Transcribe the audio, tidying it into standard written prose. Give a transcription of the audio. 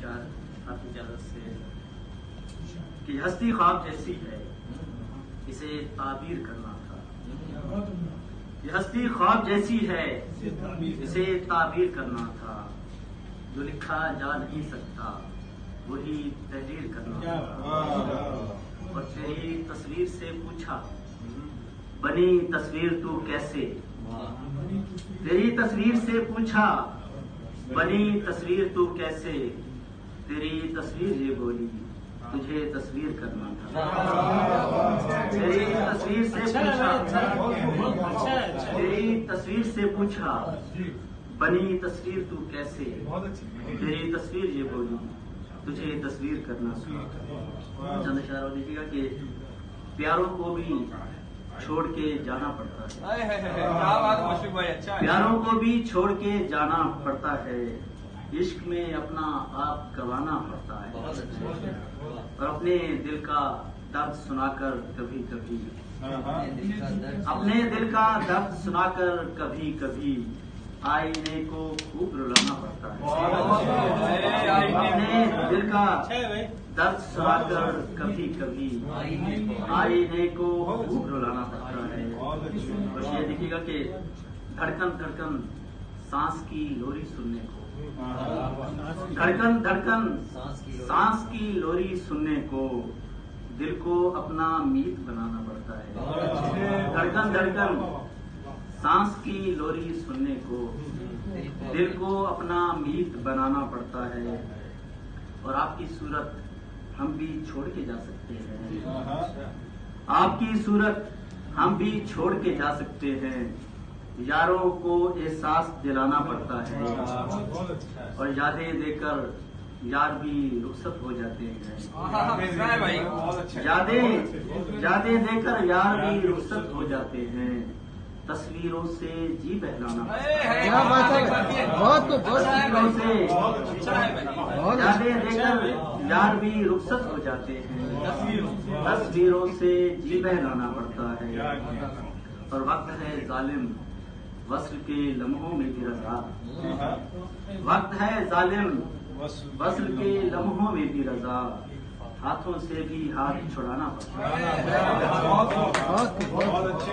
शायर आपकी इजाजत से कि हस्ती ख्वाब जैसी है, इसे ताबीर करना था। ये हस्ती ख्वाब जैसी है, इसे ताबीर करना था। जो लिखा जा नहीं सकता वही तहरीर करना था। और तेरी तस्वीर से पूछा, बनी तस्वीर तू कैसे। तेरी तस्वीर से पूछा, बनी तस्वीर तू कैसे। तेरी तस्वीर ये बोली, तुझे तस्वीर करना था। तेरी तस्वीर से पूछा, तेरी तस्वीर से पूछा, बनी तस्वीर तू कैसे। तेरी तस्वीर ये बोली, तुझे तस्वीर करना था। चंद इशारा देखिएगा कि प्यारों को भी छोड़ के जाना पड़ता है। प्यारों को भी छोड़ के जाना पड़ता है। इश्क में अपना आप गंवाना पड़ता है। और अपने दिल का दर्द सुनाकर कभी कभी, अपने दिल का दर्द सुनाकर कभी कभी आईने को खूब रुलाना पड़ता है। अपने दिल का दर्द सुनाकर कभी कभी आईने को खूब रुलाना पड़ता है। और ये देखिएगा कि धड़कन धड़कन सांस की लोरी सुनने को, धड़कन धड़कन सांस की लोरी सुनने को दिल को अपना मीत बनाना पड़ता है। धड़कन धड़कन सांस की लोरी सुनने को दिल को अपना मीत बनाना पड़ता है। और आपकी सूरत हम भी छोड़ के जा सकते हैं। आपकी सूरत हम भी छोड़ के जा सकते हैं। यारों को एहसास दिलाना पड़ता है। और यादें देकर यार भी रुखसत हो जाते हैं। यादें देकर यार भी रुखसत हो जाते हैं। तस्वीरों से जी बहलाना, तस्वीरों से यादें देकर यार भी रुखसत हो जाते हैं। तस्वीरों से जी बहलाना पड़ता है। और वक्त है जालिम वस्ल के लम्हों में भी रजा। वक्त है जालिम वस्ल के लम्हों में भी रजा। हाथों से भी हाथ छुड़ाना पड़ता है। बहुत अच्छे